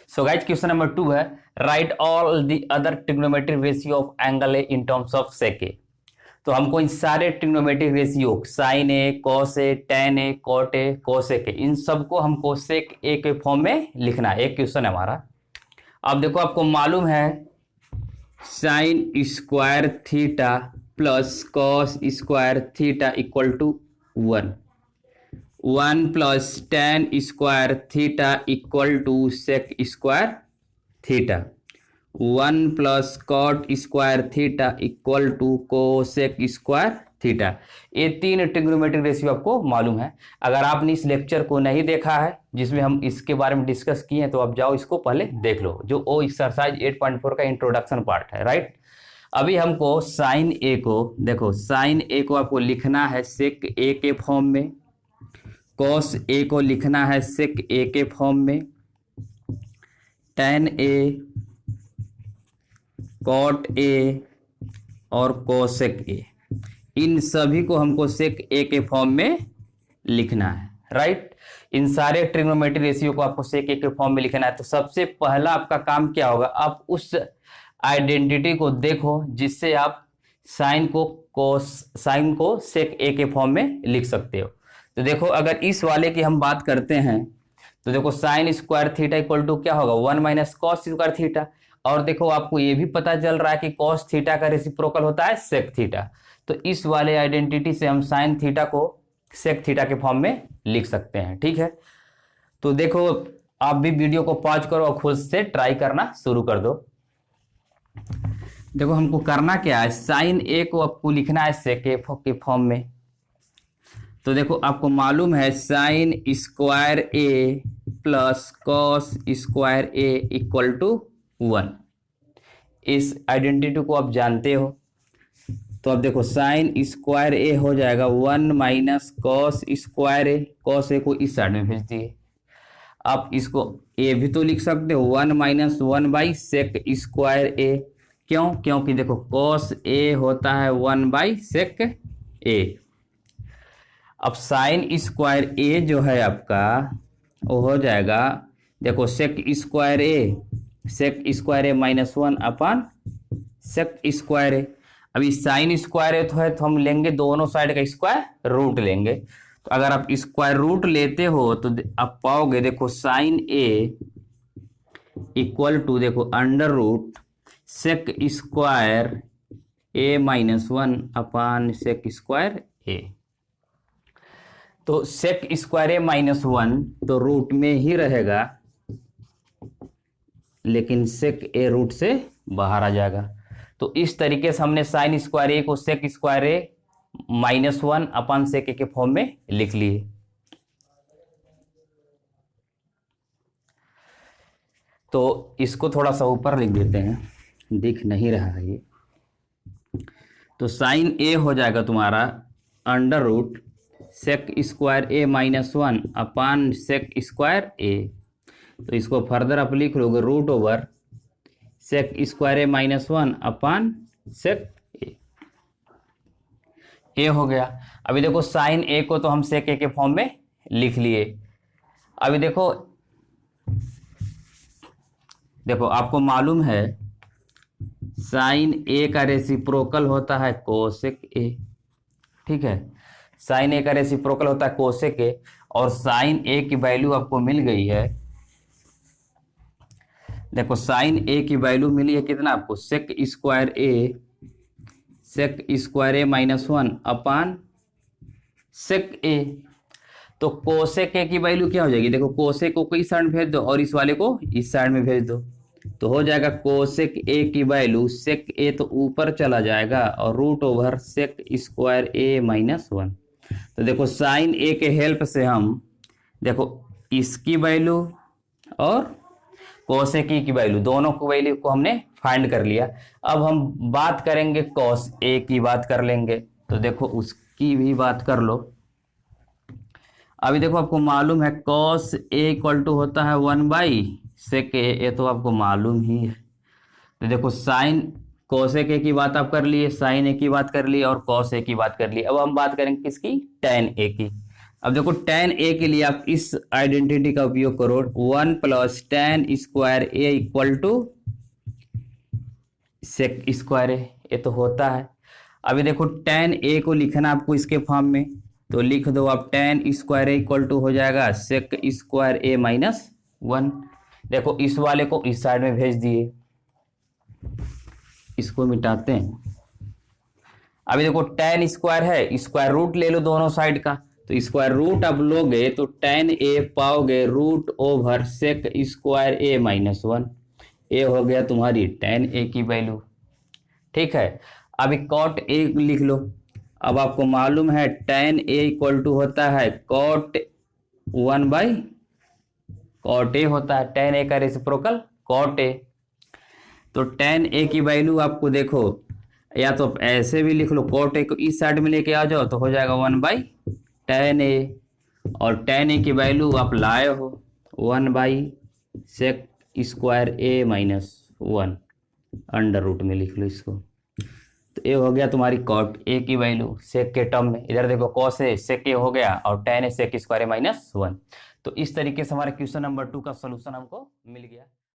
So guys question number 2 है, write all the other trigonometric ratio of angle A in terms of sec A. तो हमको इन सारे trigonometric ratio sine A, cos A, tan A, cot A, cosec A, इन सबको हमको सेक ए के form में लिखना है। एक क्वेश्चन है हमारा। अब देखो आपको मालूम है sine square theta plus cos square theta equal to 1 plus tan square theta equal to sec square theta, 1 plus cot square theta equal to cosec square theta. ये तीन ट्रिग्नोमेट्रिक रेशियो आपको मालूम है। अगर आपने इस लेक्चर को नहीं देखा है जिसमें हम इसके बारे में डिस्कस किए हैं तो आप जाओ इसको पहले देख लो, जो ओ एक्सरसाइज 8.4 का इंट्रोडक्शन पार्ट है, राइट। अभी हमको साइन ए को, देखो साइन ए को आपको लिखना है सेक ए के फॉर्म में, कॉस ए को लिखना है सेक ए के फॉर्म में, टेन ए, कॉट ए और कोसेक ए, इन सभी को हमको सेक ए के फॉर्म में लिखना है, राइट। इन सारे ट्रिग्नोमेट्रिक रेशियो को आपको सेक ए के फॉर्म में लिखना है। तो सबसे पहला आपका काम क्या होगा, आप उस आइडेंटिटी को देखो जिससे आप साइन को सेक ए के फॉर्म में लिख सकते हो। तो देखो अगर इस वाले की हम बात करते हैं तो देखो sine square theta equal to क्या होगा, 1 माइनस कॉस स्क्वायर थीटा। और देखो आपको ये भी पता चल रहा है कि कॉस थीटा का रेसिप्रोकल होता है सेक थीटा। तो इस वाले आइडेंटिटी से हम साइन थीटा को सेक थीटा के फॉर्म में लिख सकते हैं, ठीक है। तो देखो आप भी वीडियो को पॉज करो और खुद से ट्राई करना शुरू कर दो। देखो हमको करना क्या है, साइन ए को आपको लिखना है सेक ए के फॉर्म में। तो देखो आपको मालूम है sine square A plus cos square A equal to 1, इस आइडेंटिटी को आप जानते हो। तो अब देखो साइन स्क्वायर ए हो जाएगा 1 माइनस कॉस स्क्वायर ए, कॉस ए को इस साइड में भेज दिए। आप इसको ए भी तो लिख सकते हो 1 माइनस 1 बाई सेक स्क्वायर ए, क्यों, क्योंकि देखो कॉस ए होता है 1 बाई सेक ए। अब साइन स्क्वायर ए जो है आपका वो हो जाएगा, देखो सेक square a minus 1 upon sec square ए। अभी साइन स्क्वायर ए तो है तो हम लेंगे दोनों साइड का स्क्वायर रूट लेंगे। तो अगर आप स्क्वायर रूट लेते हो तो आप पाओगे, देखो साइन ए इक्वल टू देखो under root sec square a minus 1 upon sec square ए। तो सेक स्क्वायर ए माइनस 1 तो रूट में ही रहेगा, लेकिन सेक ए रूट से बाहर आ जाएगा। तो इस तरीके से हमने साइन स्क्वायर ए को सेक स्क्वायर ए माइनस 1 अपान सेक ए के फॉर्म में लिख लिए। तो इसको थोड़ा सा ऊपर लिख देते हैं, दिख नहीं रहा है ये। तो साइन ए हो जाएगा तुम्हारा under root sec square a minus 1 upon sec square ए। तो इसको फर्दर आप लिख लोगे root over sec square a minus 1 अपान सेक ए हो गया। अभी देखो साइन ए को तो हम सेक ए के फॉर्म में लिख लिए। अभी देखो आपको मालूम है साइन ए का रेसिप्रोकल होता है कोसेक ए, ठीक है। साइन ए का रेसिप्रोकल होता है कोसेक ए, और साइन ए की वैल्यू आपको मिल गई है। देखो साइन ए की वैल्यू मिली है कितना आपको, सेक square a minus 1 upon sec A. तो कोसेक ए की वैल्यू क्या हो जाएगी, देखो कोसेक को इस साइड में भेज दो और इस वाले को इस साइड में भेज दो, तो हो जाएगा कोसेक ए की वैल्यू, सेक ए तो ऊपर चला जाएगा और root over sec square a minus 1। तो देखो साइन ए के हेल्प से हम देखो इसकी वैल्यू और कोसेक ए की वैल्यू, दोनों की वैल्यू को हमने फाइंड कर लिया। अब हम बात करेंगे कॉस ए की, बात कर लेंगे। तो देखो उसकी भी बात कर लो। अभी देखो आपको मालूम है कॉस ए इक्वल टू होता है 1 बाई सेक ए, तो आपको मालूम ही है। तो देखो साइन कोसेक ए की बात आप कर लिए, साइन ए की बात कर ली और कॉस ए की बात कर ली। अब हम बात करेंगे किसकी, टेन ए की। अब देखो tan a के लिए आप इस आइडेंटिटी का उपयोग करो, 1 plus tan square A equal to sec square A, ये तो होता है। अभी देखो tan a को लिखना आपको इसके फॉर्म में, तो लिख दो आप tan square A equal to हो जाएगा सेक स्क्वायर ए माइनस 1। देखो इस वाले को इस साइड में भेज दिए, इसको मिटाते हैं। अभी देखो tan स्क्वायर है, स्क्वायर रूट ले लो दोनों साइड का, तो स्क्वायर रूट अब लोगे तो tan a पाओगे root over sec square a minus 1, ये हो गया तुम्हारी tan a की वैल्यू। ठीक है, अभी cot a लिख लो। अब आपको मालूम है tan a इक्वल टू होता है cot 1 बाई cot a होता है, tan a का रेसिप्रोकल cot a। तो tan a की वैल्यू आपको देखो, या तो ऐसे भी लिख लो, cot a को इस साइड में लेके आ जाओ तो हो जाएगा 1 बाई tan a, और tan a की वैल्यू आप लाए हो 1 by sec square a minus 1, under root में लिख लो इसको। तो ये हो गया तुम्हारी cot a की वैल्यू सेक के टर्म में। इधर देखो cos a सेक a हो गया और tan a sec square a minus 1। तो इस तरीके से हमारे क्वेश्चन नंबर 2 का सोल्यूशन हमको मिल गया।